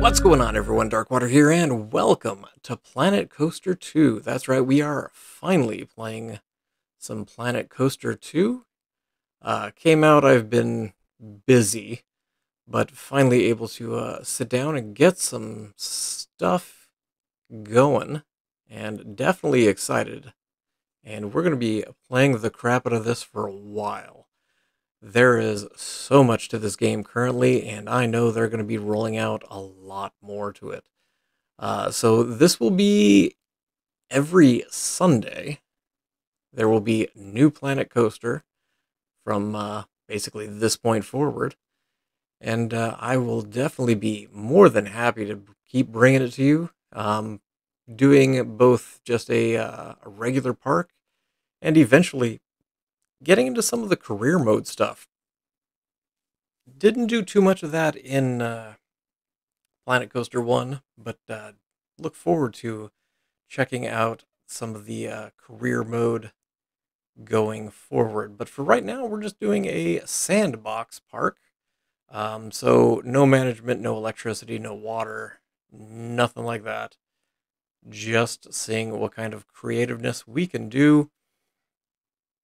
What's going on, everyone? Darkwater here, and welcome to Planet Coaster 2. That's right, we are finally playing some Planet Coaster 2. Came out, I've been busy, but finally able to sit down and get some stuff going, and definitely excited. And we're going to be playing the crap out of this for a while. There is so much to this game currently, and I know they're going to be rolling out a lot more to it. So this will be every Sunday. There will be new Planet Coaster from basically this point forward. And I will definitely be more than happy to keep bringing it to you. Doing both just a regular park and eventually getting into some of the career mode stuff. Didn't do too much of that in Planet Coaster 1, but look forward to checking out some of the career mode going forward. But for right now, we're just doing a sandbox park. So no management, no electricity, no water, nothing like that. Just seeing what kind of creativeness we can do.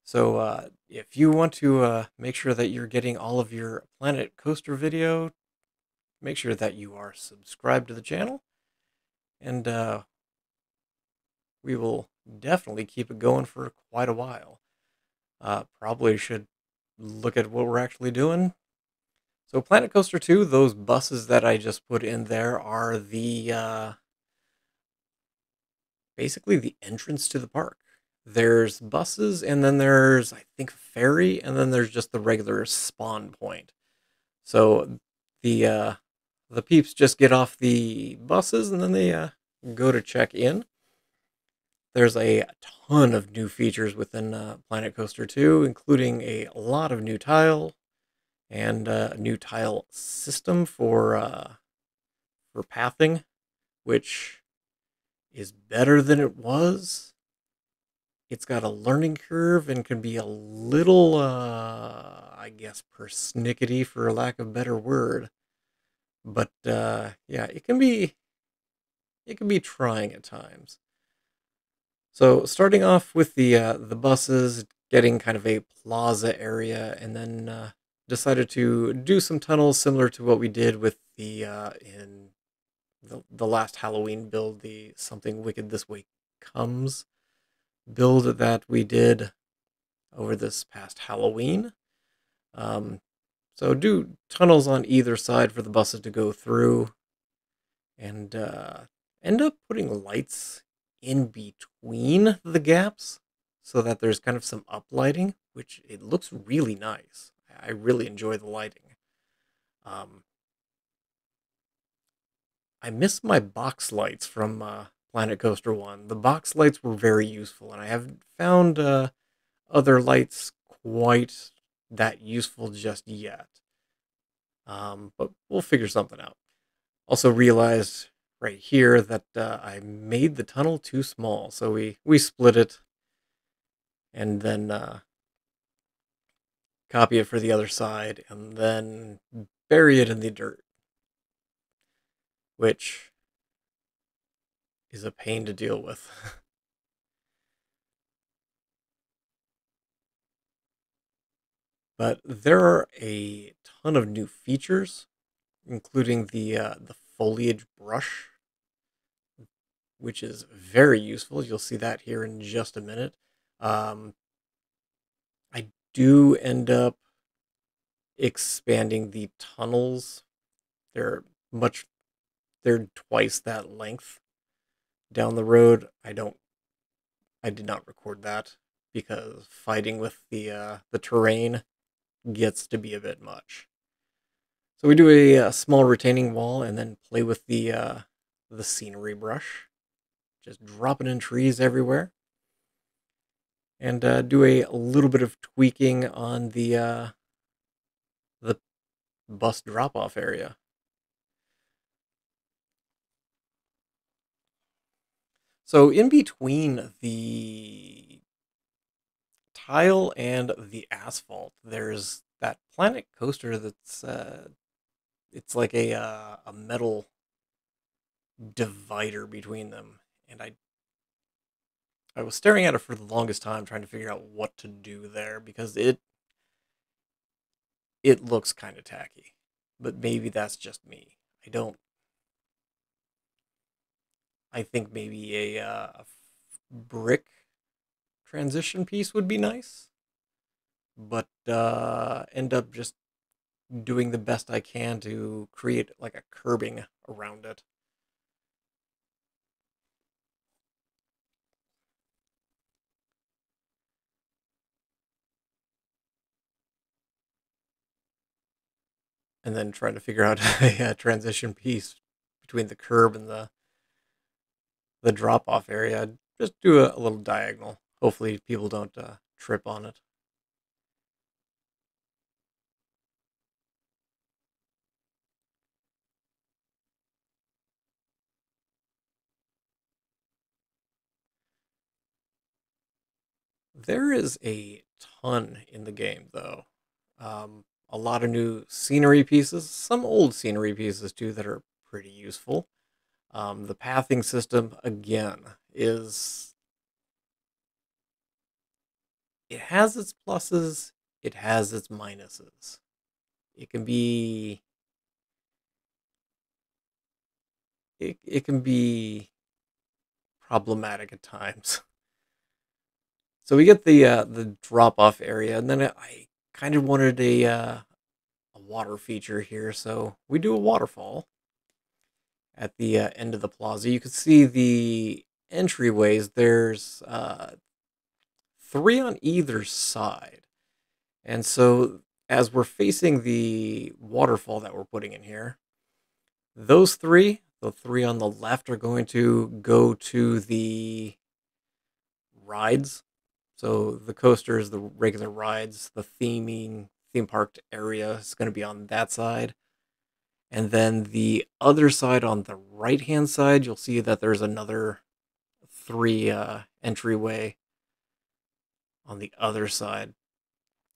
So if you want to make sure that you're getting all of your Planet Coaster video, make sure that you are subscribed to the channel. And we will definitely keep it going for quite a while. Probably should look at what we're actually doing. So Planet Coaster 2, those buses that I just put in there are the basically the entrance to the park. There's buses, and then there's, I think, ferry, and then there's just the regular spawn point. So the peeps just get off the buses, and then they go to check in. There's a ton of new features within Planet Coaster 2, including a lot of new tile and a new tile system for pathing, which is better than it was. It's got a learning curve and can be a little, I guess, persnickety for lack of a better word. But yeah, it can be trying at times. So starting off with the buses, getting kind of a plaza area, and then decided to do some tunnels similar to what we did with the in the last Halloween build, the Something Wicked This Way Comes build that we did over this past Halloween. So do tunnels on either side for the buses to go through, and end up putting lights in between the gaps so that there's kind of some uplighting, which it looks really nice. I really enjoy the lighting. I miss my box lights from Planet Coaster 1. The box lights were very useful, and I haven't found other lights quite that useful just yet. But we'll figure something out. Also realized right here that I made the tunnel too small, so we split it and then copy it for the other side and then bury it in the dirt, which is a pain to deal with. But there are a ton of new features, including the foliage brush, which is very useful. You'll see that here in just a minute. I do end up expanding the tunnels. They're they're twice that length down the road. I did not record that because fighting with the terrain gets to be a bit much. So we do a small retaining wall and then play with the scenery brush, just dropping in trees everywhere, and do a little bit of tweaking on the bus drop-off area. So in between the tile and the asphalt, there's that Planet Coaster that's it's like a metal divider between them, and I was staring at it for the longest time trying to figure out what to do there because it looks kind of tacky. But maybe that's just me. I think maybe a brick transition piece would be nice, but end up just doing the best I can to create like a curbing around it. And then trying to figure out a transition piece between the curb and the drop off area. Just do a little diagonal. Hopefully, people don't trip on it. There is a ton in the game, though. A lot of new scenery pieces, some old scenery pieces too that are pretty useful. The pathing system, again, is it has its pluses, it has its minuses. It can be it can be problematic at times. So we get the drop off area, and then I kind of wanted a water feature here, so we do a waterfall at the end of the plaza. You can see the entryways. There's three on either side, and so as we're facing the waterfall that we're putting in here, those three, the three on the left, are going to go to the rides. So the coasters, the regular rides, the theme park area is going to be on that side. And then the other side, on the right hand side, you'll see that there's another three entryway on the other side.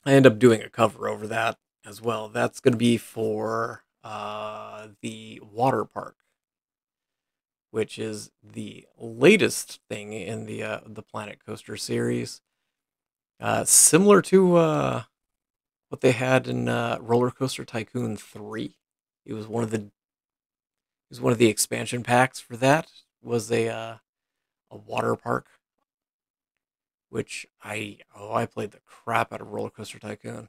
I end up doing a cover over that as well. That's going to be for the water park, which is the latest thing in the Planet Coaster series. Similar to what they had in Roller Coaster Tycoon 3. It was one of the expansion packs for that. Was a water park, which I played the crap out of Roller Coaster Tycoon.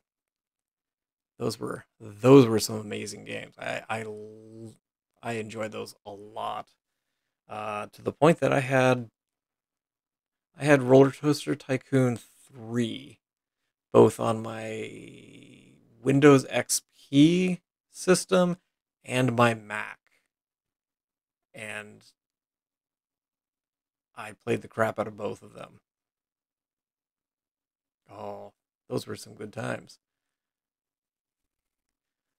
Those were some amazing games. I enjoyed those a lot. To the point that I had Roller Coaster Tycoon 3 both on my Windows XP system and my Mac. And I played the crap out of both of them. Oh, those were some good times.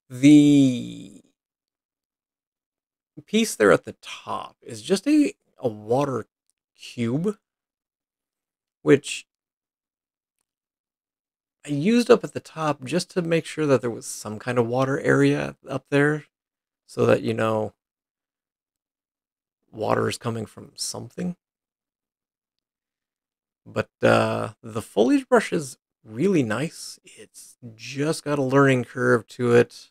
The piece there at the top is just a water cube, which I used up at the top just to make sure that there was some kind of water area up there so that, water is coming from something. But the foliage brush is really nice. It's just got a learning curve to it,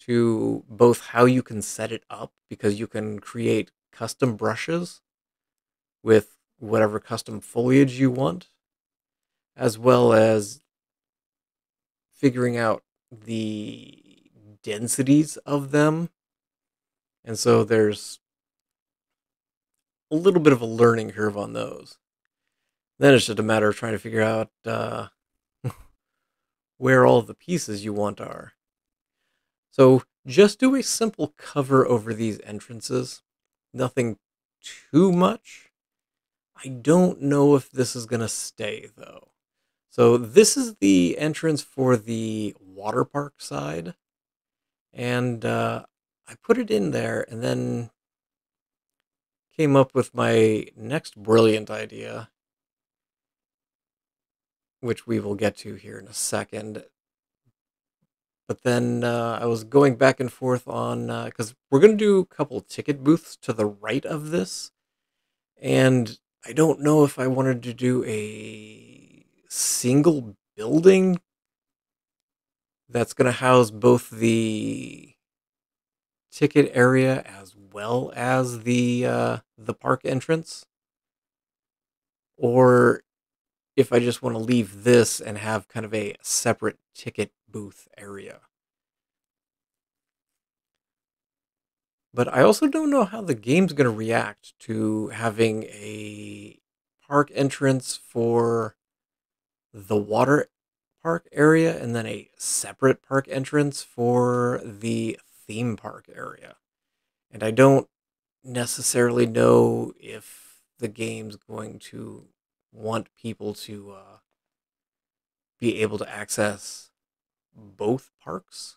to both how you can set it up, because you can create custom brushes with whatever custom foliage you want, as well as figuring out the densities of them. And so there's a little bit of a learning curve on those. Then it's just a matter of trying to figure out where all the pieces you want are. So just do a simple cover over these entrances. Nothing too much. I don't know if this is going to stay, though. So this is the entrance for the water park side. And I put it in there and then came up with my next brilliant idea, which we will get to here in a second. But then I was going back and forth on because we're gonna do a couple ticket booths to the right of this, and I don't know if I wanted to do a single building that's gonna house both the ticket area as well as the park entrance, or if I just want to leave this and have kind of a separate ticket booth area. But I also don't know how the game's going to react to having a park entrance for the water park area and then a separate park entrance for the theme park area. And I don't necessarily know if the game's going to want people to be able to access both parks,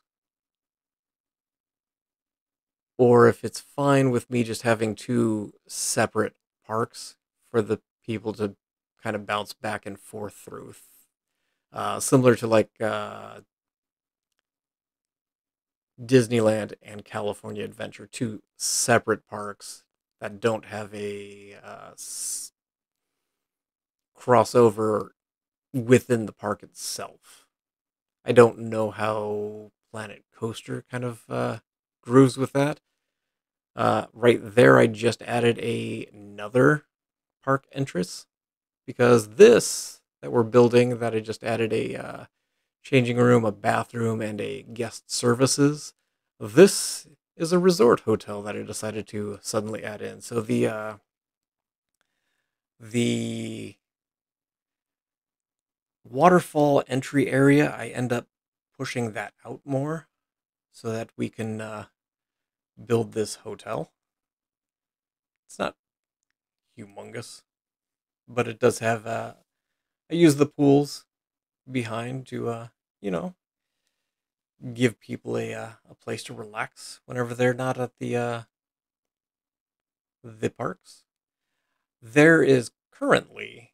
or if it's fine with me just having two separate parks for the people to kind of bounce back and forth through. Similar to like Disneyland and California Adventure, two separate parks that don't have a crossover within the park itself. I don't know how Planet Coaster kind of grooves with that. Right there, I just added another park entrance because this that we're building, that I just added a changing room, a bathroom, and a guest services. This is a resort hotel that I decided to suddenly add in. So the waterfall entry area, I end up pushing that out more so that we can build this hotel. It's not humongous, but it does have. I use the pools behind to, you know, give people a place to relax whenever they're not at the parks. There is currently,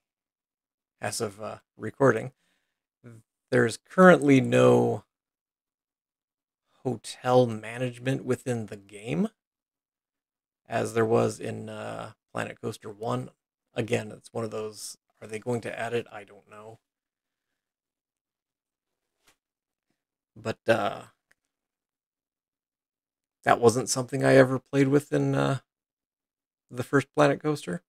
as of recording, there's currently no hotel management within the game, as there was in Planet Coaster 1. Again, it's one of those, are they going to add it? I don't know. But that wasn't something I ever played with in the first Planet Coaster.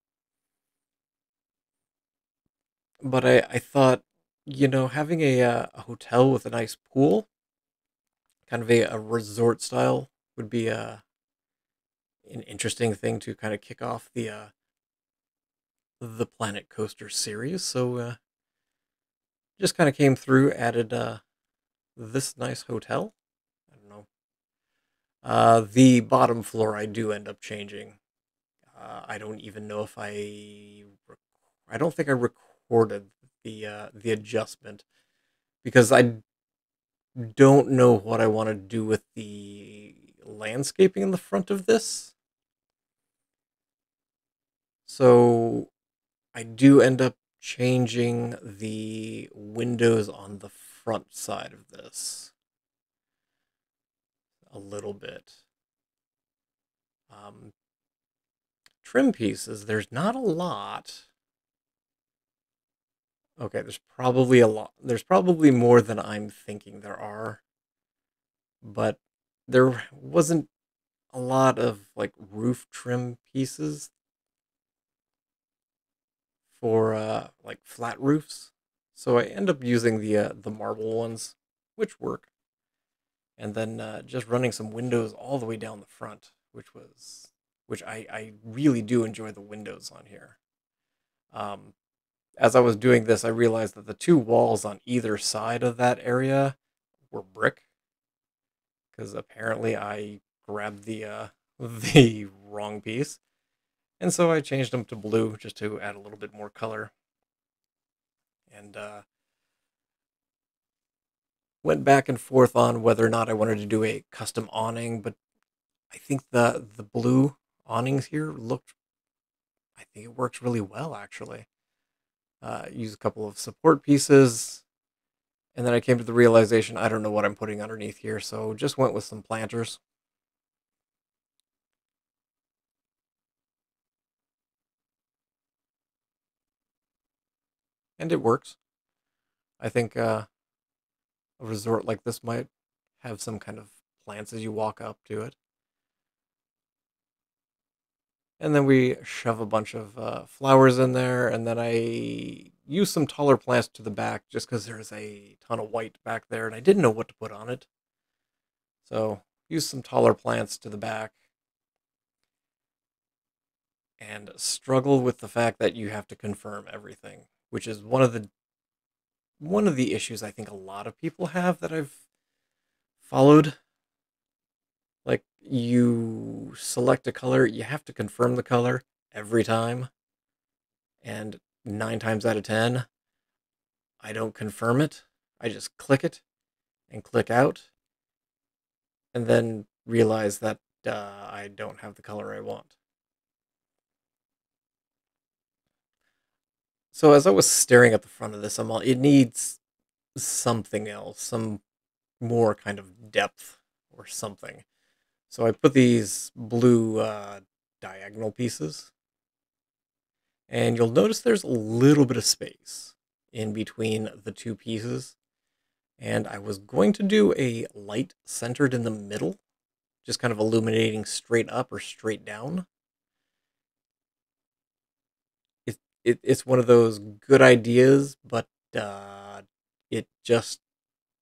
But I thought, having a hotel with a nice pool, kind of a resort style, would be an interesting thing to kind of kick off the Planet Coaster series. So just kind of came through, added this nice hotel. I don't know. The bottom floor I do end up changing. I don't even know if I don't think I recorded the adjustment because I don't know what I want to do with the landscaping in the front of this. So I do end up changing the windows on the front side of this a little bit. Trim pieces, there's not a lot. Okay, there's probably a lot. There's probably more than I'm thinking there are. But there wasn't a lot of like roof trim pieces for like flat roofs. So I end up using the marble ones, which work. And then just running some windows all the way down the front, which I really do enjoy the windows on here. Um, as I was doing this, I realized that the two walls on either side of that area were brick, because apparently I grabbed the the wrong piece, and so I changed them to blue just to add a little bit more color, and went back and forth on whether or not I wanted to do a custom awning, but I think the blue awnings here looked. I think it works really well actually. Use a couple of support pieces, And then I came to the realization I don't know what I'm putting underneath here, so just went with some planters. And it works. I think a resort like this might have some kind of plants as you walk up to it. And then we shove a bunch of flowers in there, and then I use some taller plants to the back just because there's a ton of white back there, and I didn't know what to put on it. So use some taller plants to the back, and struggle with the fact that you have to confirm everything, which is one of the issues I think a lot of people have that I've followed. Like, you select a color, you have to confirm the color every time, and 9 times out of 10, I don't confirm it. I just click it and click out, and then realize that I don't have the color I want. So as I was staring at the front of this, I'm all, it needs something else, some more kind of depth or something. So I put these blue diagonal pieces, and you'll notice there's a little bit of space in between the two pieces. And I was going to do a light centered in the middle, just kind of illuminating straight up or straight down. It's one of those good ideas, but it just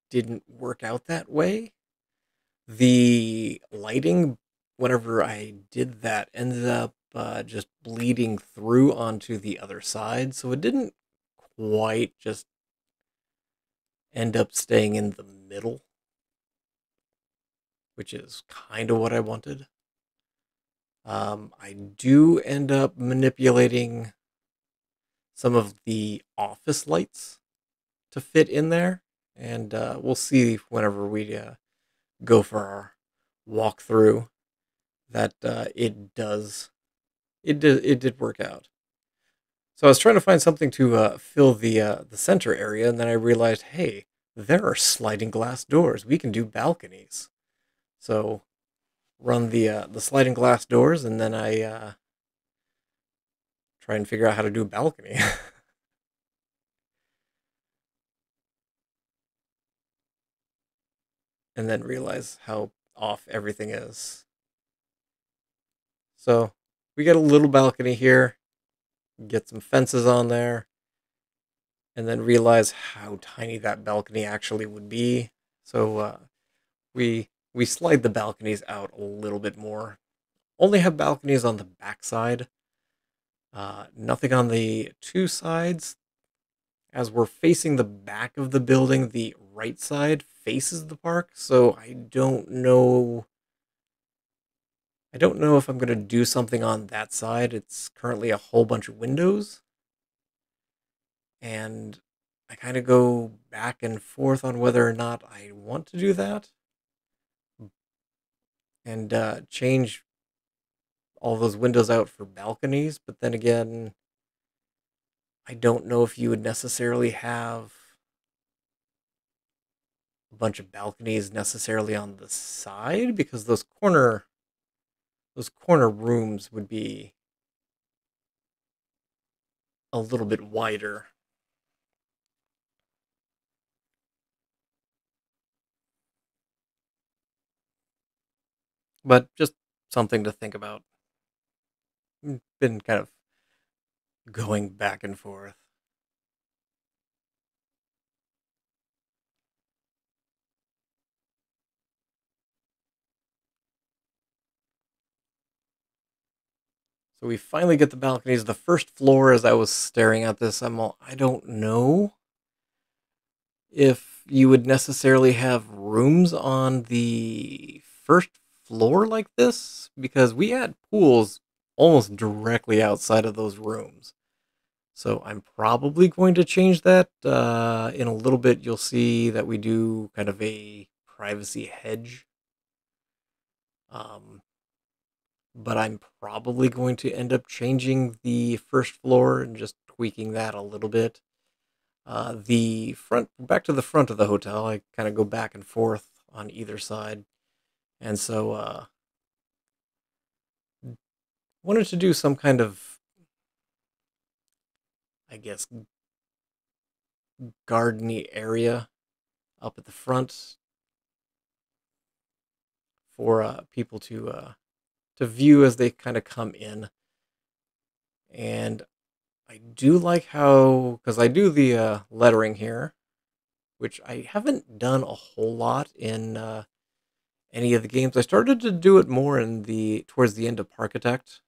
didn't work out that way. The lighting, whenever I did that, ended up just bleeding through onto the other side, so it didn't quite just end up staying in the middle, which is kind of what I wanted. I do end up manipulating some of the office lights to fit in there, and we'll see whenever we go for our walkthrough that it did work out. So I was trying to find something to fill the center area, and then I realized, hey, there are sliding glass doors. We can do balconies. So run the sliding glass doors, and then I try and figure out how to do a balcony. And then realize how off everything is. So we get a little balcony here, get some fences on there, and then realize how tiny that balcony actually would be. So we slide the balconies out a little bit more. Only have balconies on the back side. Nothing on the two sides. As we're facing the back of the building, the right side faces the park, so I don't know if I'm going to do something on that side. It's currently a whole bunch of windows, and I kind of go back and forth on whether or not I want to do that and change all those windows out for balconies. But then again, I don't know if you would necessarily have a bunch of balconies necessarily on the side, because those corner rooms would be a little bit wider. But just something to think about. Been kind of going back and forth. So we finally get the balconies. The first floor, as I was staring at this, I don't know if you would necessarily have rooms on the first floor like this, because we had pools almost directly outside of those rooms. So I'm probably going to change that. In a little bit, you'll see that we do kind of a privacy hedge. Um, but I'm probably going to end up changing the first floor and just tweaking that a little bit. The front, back to the front of the hotel, I kind of go back and forth on either side. And so, wanted to do some kind of, I guess, gardeny area up at the front for people to view as they kind of come in. And I do like how, because I do the lettering here, which I haven't done a whole lot in any of the games. I started to do it more in the towards the end of Parkitect,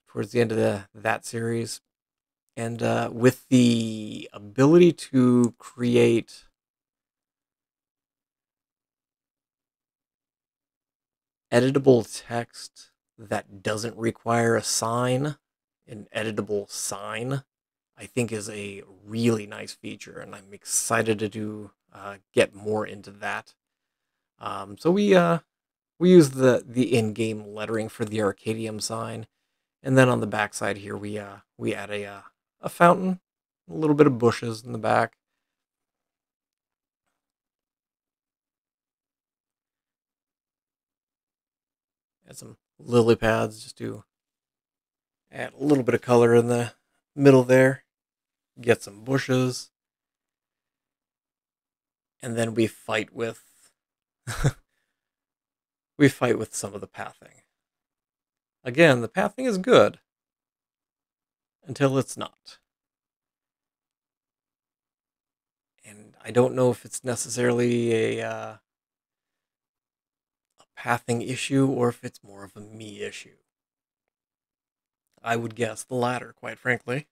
towards the end of that series, and with the ability to create editable text that doesn't require a sign, an editable sign, I think is a really nice feature, and I'm excited to do get more into that. So we use the in-game lettering for the Arcadium sign, and then on the back side here we add a fountain, a little bit of bushes in the back. Add some lily pads just to add a little bit of color in the middle there. Get some bushes, and then we fight with we fight with some of the pathing. Again, the pathing is good until it's not. And I don't know if it's necessarily a pathing issue or if it's more of a me issue. I would guess the latter, quite frankly.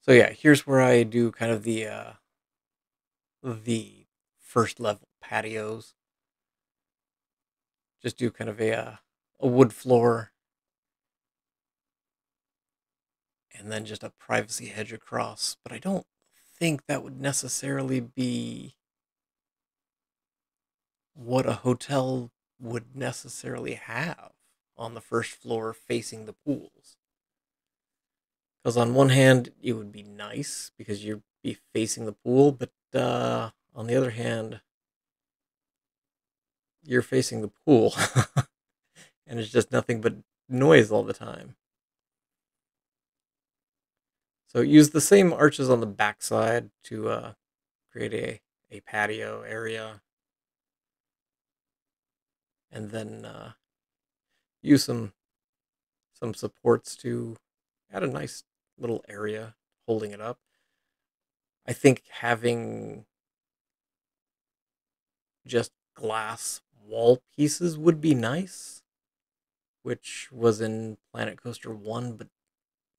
So yeah, here's where I do kind of the first level patios. Just do kind of a wood floor, and then just a privacy hedge across. But I don't think that would necessarily be what a hotel would necessarily have on the first floor facing the pools. Because on one hand, it would be nice because you'd be facing the pool, but on the other hand, you're facing the pool, and it's just nothing but noise all the time. So use the same arches on the backside to create a patio area, and then use some supports to add a nice little area holding it up. I think having just glass wall pieces would be nice, which was in Planet Coaster 1, but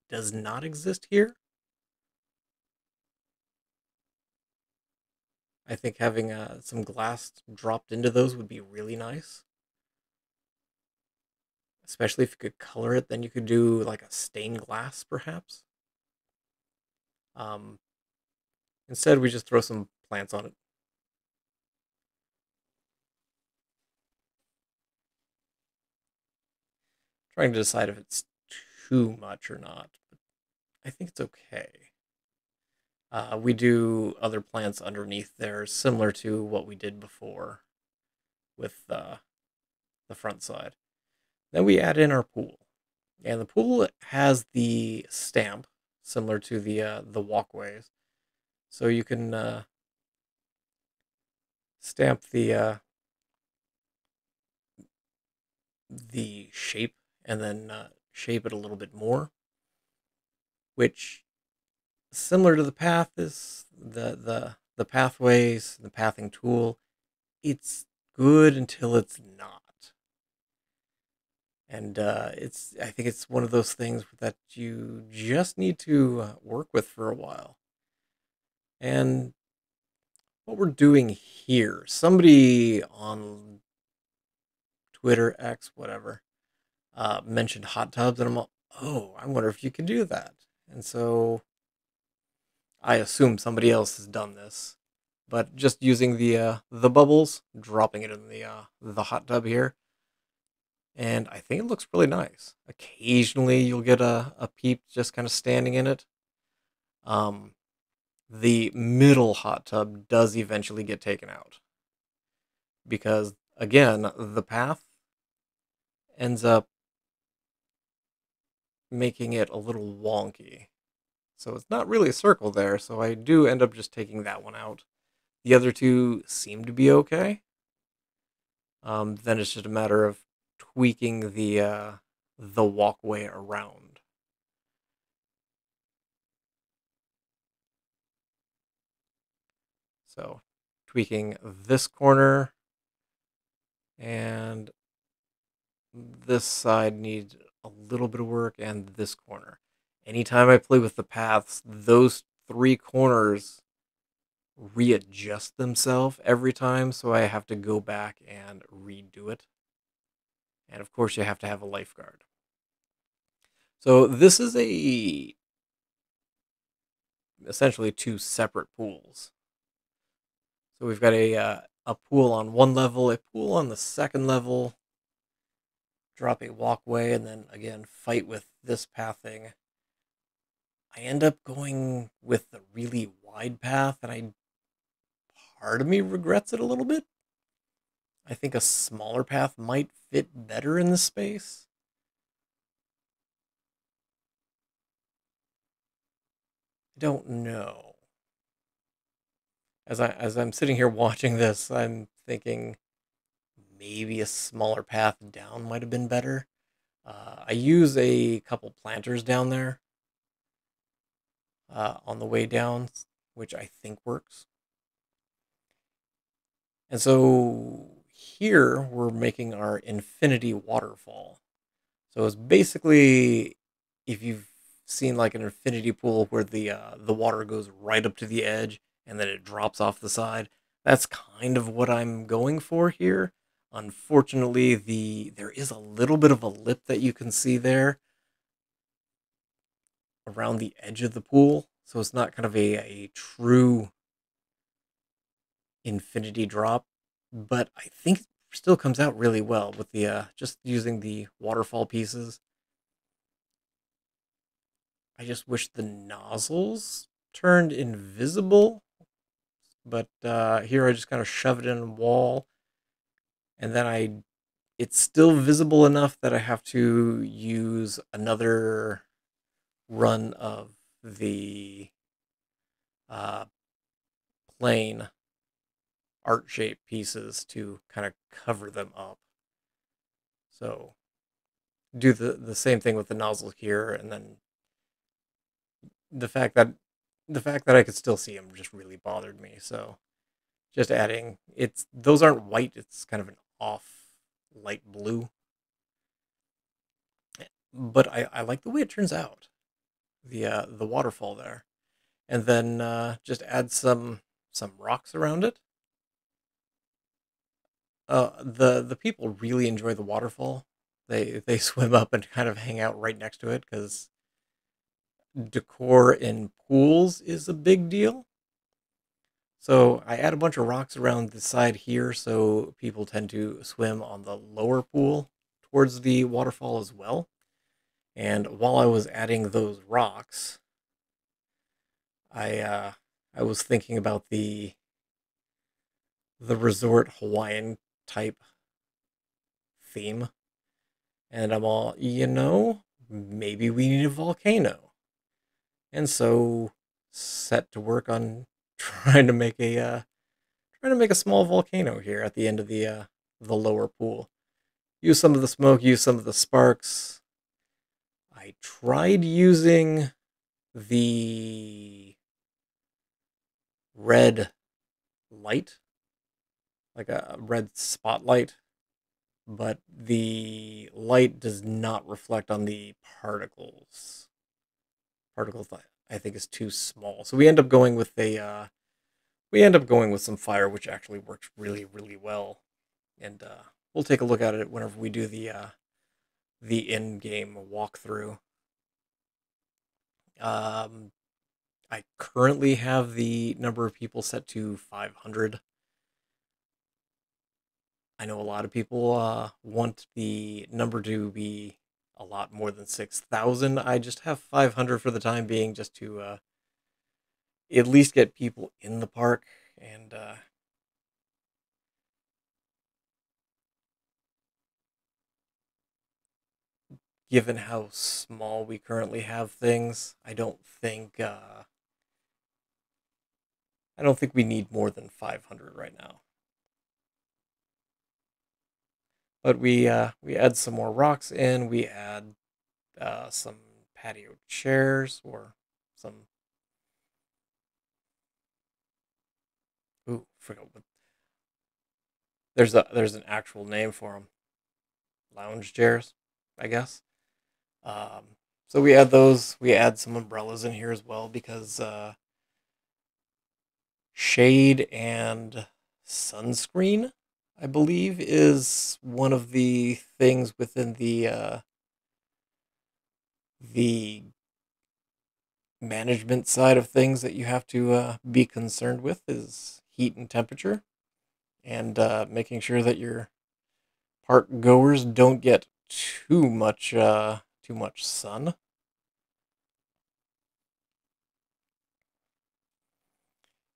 does not exist here. I think having some glass dropped into those would be really nice. Especially if you could color it, then you could do like a stained glass, perhaps. Um, Instead, we just throw some plants on it. Trying to decide if it's too much or not, but I think it's okay. We do other plants underneath there, similar to what we did before with the front side. Then we add in our pool, and the pool has the stamp similar to the walkways, so you can stamp the shape and then shape it a little bit more, which similar to the path is the pathways, the pathing tool. It's good until it's not. And I think it's one of those things that you just need to work with for a while. And what we're doing here, somebody on Twitter, X, whatever, mentioned hot tubs, and I'm like, oh, I wonder if you can do that. And so I assume somebody else has done this, but just using the bubbles, dropping it in the hot tub here, and I think it looks really nice. Occasionally, you'll get a peep just kind of standing in it. Um, the middle hot tub does eventually get taken out because, again, the path ends up making it a little wonky. So it's not really a circle there, so I do end up just taking that one out. The other two seem to be okay. Then it's just a matter of tweaking the walkway around. So tweaking this corner and this side needs a little bit of work, and this corner. Anytime I play with the paths, those three corners readjust themselves every time, so I have to go back and redo it. And of course, you have to have a lifeguard. So this is essentially two separate pools. So we've got a pool on one level, a pool on the second level, drop a walkway, and then again fight with this pathing. I end up going with the really wide path, and part of me regrets it a little bit. I think a smaller path might fit better in the space. I don't know. As I'm sitting here watching this, I'm thinking maybe a smaller path down might have been better. I use a couple planters down there on the way down, which I think works. And so here we're making our infinity waterfall. So it's basically, if you've seen like an infinity pool where the water goes right up to the edge and then it drops off the side, that's kind of what I'm going for here. Unfortunately, there is a little bit of a lip that you can see there around the edge of the pool, so it's not kind of a true infinity drop, but I think it still comes out really well with the just using the waterfall pieces. I just wish the nozzles turned invisible, but here I just kind of shove it in a wall, and then it's still visible enough that I have to use another run of the uh, plain art shape pieces to kind of cover them up. So do the same thing with the nozzle here, and then the fact that I could still see them just really bothered me. So just adding, it's those aren't white, it's kind of an off light blue, but I like the way it turns out, the waterfall there, and then just add some rocks around it. The people really enjoy the waterfall. They swim up and kind of hang out right next to it because decor in pools is a big deal. So I add a bunch of rocks around the side here, so people tend to swim on the lower pool towards the waterfall as well. And while I was adding those rocks, I uh, I was thinking about the resort Hawaiian type theme, and I'm all, maybe we need a volcano, and so set to work on trying to make a small volcano here at the end of the lower pool. Use some of the smoke, use some of the sparks. I tried using the red light, like a red spotlight, but the light does not reflect on the particles. Particles, I think, is too small. So we end up going with some fire, which actually works really, really well. And we'll take a look at it whenever we do the in-game walkthrough. Um, I currently have the number of people set to 500. I know a lot of people want the number to be a lot more than 6,000. I just have 500 for the time being, just to at least get people in the park. And given how small we currently have things, I don't think we need more than 500 right now. But we add some more rocks in. We add some patio chairs, or some, ooh, forgot what, there's an actual name for them. Lounge chairs, I guess. Um, so we add those. We add some umbrellas in here as well, because shade and sunscreen, I believe, is one of the things within the management side of things that you have to be concerned with, is heat and temperature, and making sure that your park goers don't get too much sun.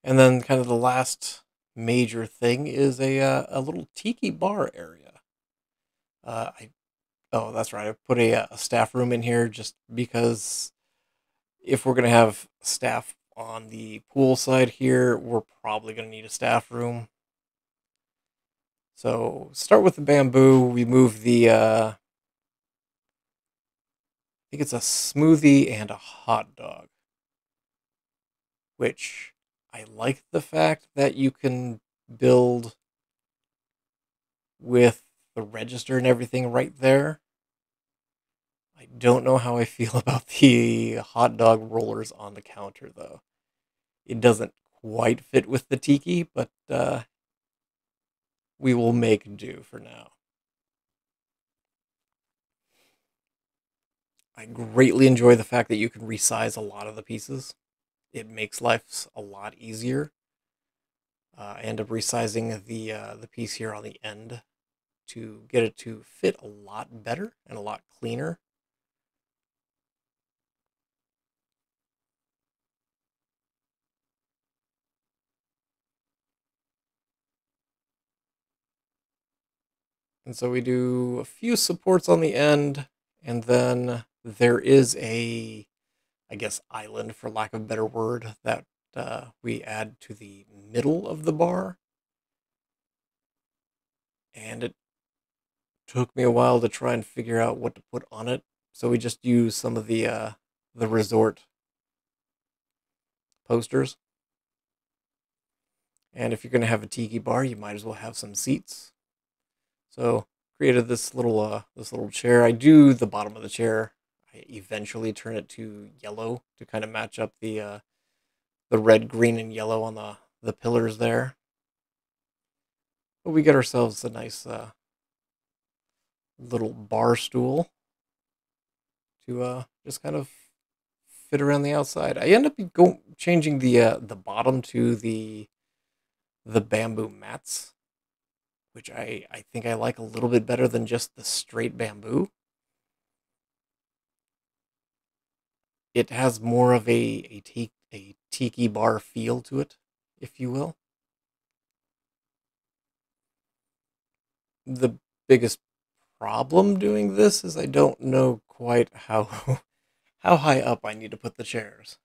And then kind of the last major thing is a little tiki bar area. I Oh, that's right. I put a staff room in here just because if we're gonna have staff on the pool side here, we're probably gonna need a staff room. So start with the bamboo. We move I think it's a smoothie and a hot dog, which I like the fact that you can build with the register and everything right there. I don't know how I feel about the hot dog rollers on the counter, though. It doesn't quite fit with the tiki, but we will make do for now. I greatly enjoy the fact that you can resize a lot of the pieces. It makes life a lot easier. I end up resizing the piece here on the end to get it to fit a lot better and a lot cleaner. And so we do a few supports on the end, and then there is I guess, island, for lack of a better word, that we add to the middle of the bar. And it took me a while to try and figure out what to put on it. So we just use some of the resort posters. And if you're going to have a tiki bar, you might as well have some seats. So created this little chair. I do the bottom of the chair. I eventually turn it to yellow to kind of match up the red, green, and yellow on the pillars there. But we get ourselves a nice little bar stool to just kind of fit around the outside. I end up changing the bottom to the bamboo mats, which I think I like a little bit better than just the straight bamboo. It has more of a tiki bar feel to it, if you will. The biggest problem doing this is I don't know quite how how high up I need to put the chairs.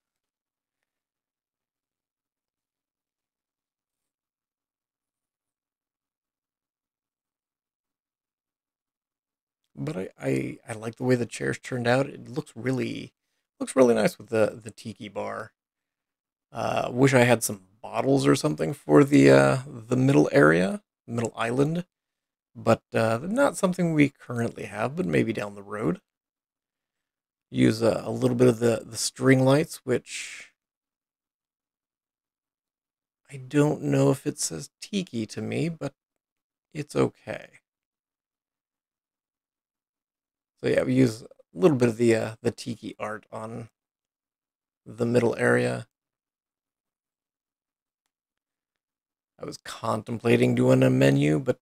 But I like the way the chairs turned out. It looks really nice with the tiki bar. Wish I had some bottles or something for the middle area, middle island, but not something we currently have. But maybe down the road, use a little bit of the string lights, which I don't know if it says tiki to me, but it's okay. So yeah, we use a little bit of the tiki art on the middle area. I was contemplating doing a menu, but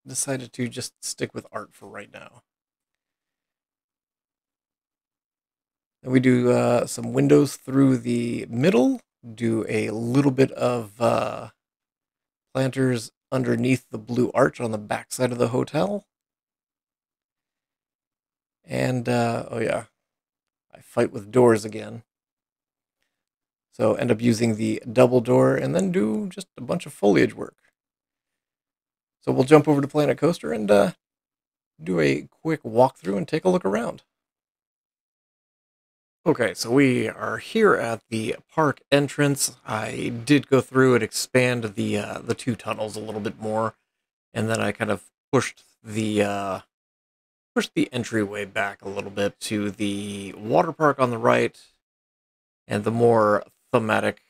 decided to just stick with art for right now. And we do some windows through the middle, do a little bit of planters underneath the blue arch on the back side of the hotel. And, oh yeah, I fight with doors again. So end up using the double door and then do just a bunch of foliage work. So we'll jump over to Planet Coaster and do a quick walkthrough and take a look around. Okay, so we are here at the park entrance. I did go through and expand the two tunnels a little bit more, and then I kind of pushed the entryway back a little bit to the water park on the right, and the more thematic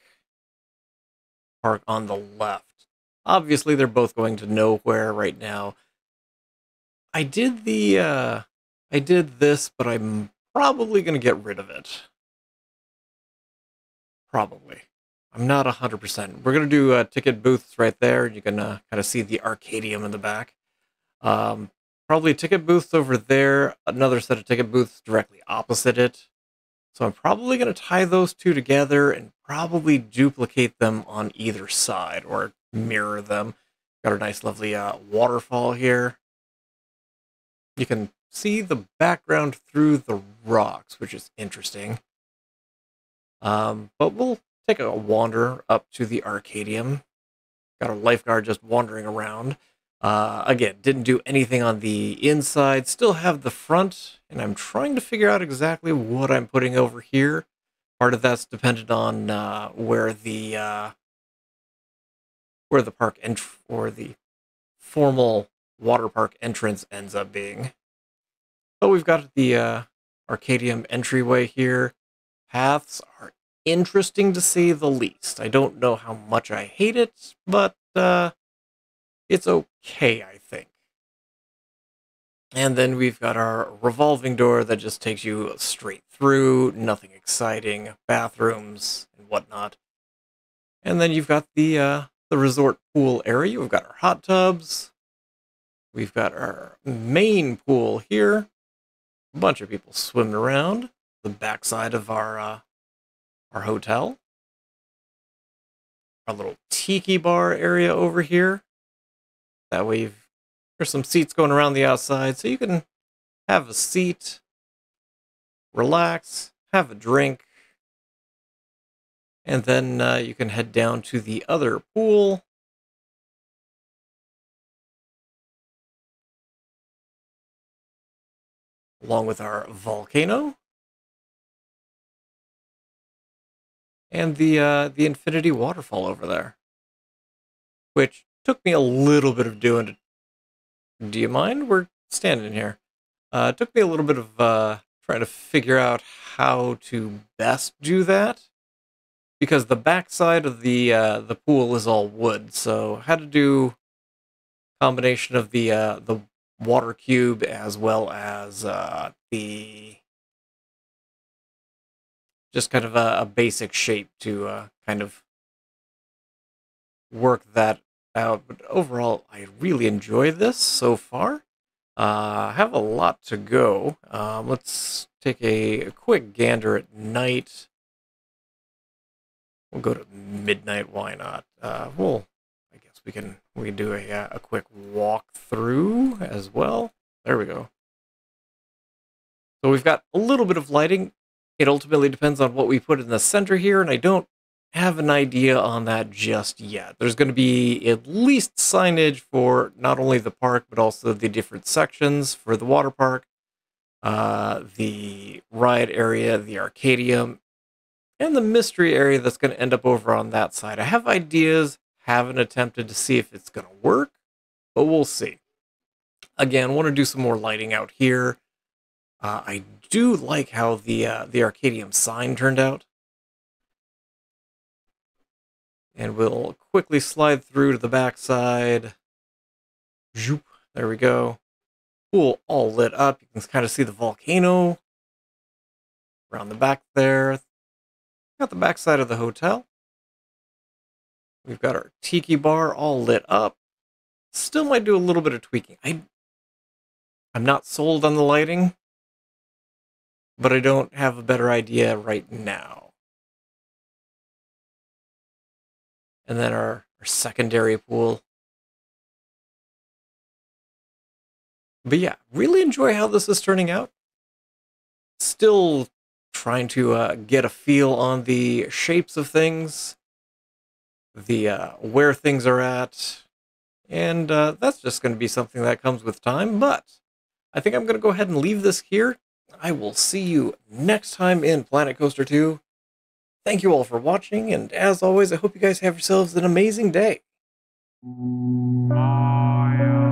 park on the left. Obviously, they're both going to nowhere right now. I did this, but I'm probably going to get rid of it. Probably. I'm not 100%. We're going to do ticket booths right there. You can kind of see the Arcadium in the back. Probably ticket booths over there. Another set of ticket booths directly opposite it. So I'm probably going to tie those two together and probably duplicate them on either side or mirror them. Got a nice lovely waterfall here. You can see the background through the rocks, which is interesting. But we'll take a wander up to the Arcadium. Got a lifeguard just wandering around. Again, didn't do anything on the inside. Still have the front, and I'm trying to figure out exactly what I'm putting over here. Part of that's dependent on where the park or the formal water park entrance ends up being. But we've got the Arcadium entryway here. Paths are interesting to say the least. I don't know how much I hate it, but it's okay, I think. And then we've got our revolving door that just takes you straight through, nothing exciting, bathrooms and whatnot. And then you've got the resort pool area. We've got our hot tubs. We've got our main pool here. A bunch of people swimming around. The backside of our hotel. Our little tiki bar area over here. That way there's some seats going around the outside, so you can have a seat, relax, have a drink, and then you can head down to the other pool. Along with our volcano. And the infinity waterfall over there. Which took me a little bit of doing. Do you mind? We're standing here. It took me a little bit of trying to figure out how to best do that. Because the backside of the pool is all wood, so I had to do a combination of the water cube as well as the just kind of a basic shape to kind of work that out. But overall, I really enjoy this so far. I have a lot to go. Let's take a quick gander at night. We'll go to midnight. Why not? I guess we can do a quick walk through as well. There we go. So we've got a little bit of lighting. It ultimately depends on what we put in the center here, and I don't have an idea on that just yet. There's going to be at least signage for not only the park, but also the different sections for the water park, the ride area, the Arcadium, and the mystery area that's going to end up over on that side. I have ideas, haven't attempted to see if it's going to work, but we'll see. Again, want to do some more lighting out here. I do like how the Arcadium sign turned out. And we'll quickly slide through to the backside. Zoop, there we go. Pool all lit up. You can kind of see the volcano around the back there. Got the backside of the hotel. We've got our tiki bar all lit up. Still might do a little bit of tweaking. I'm not sold on the lighting, but I don't have a better idea right now. And then our secondary pool. But yeah, really enjoy how this is turning out. Still trying to get a feel on the shapes of things, the where things are at, and that's just going to be something that comes with time. But I think I'm going to go ahead and leave this here. I will see you next time in Planet Coaster 2. Thank you all for watching, and as always, I hope you guys have yourselves an amazing day. Oh, yeah.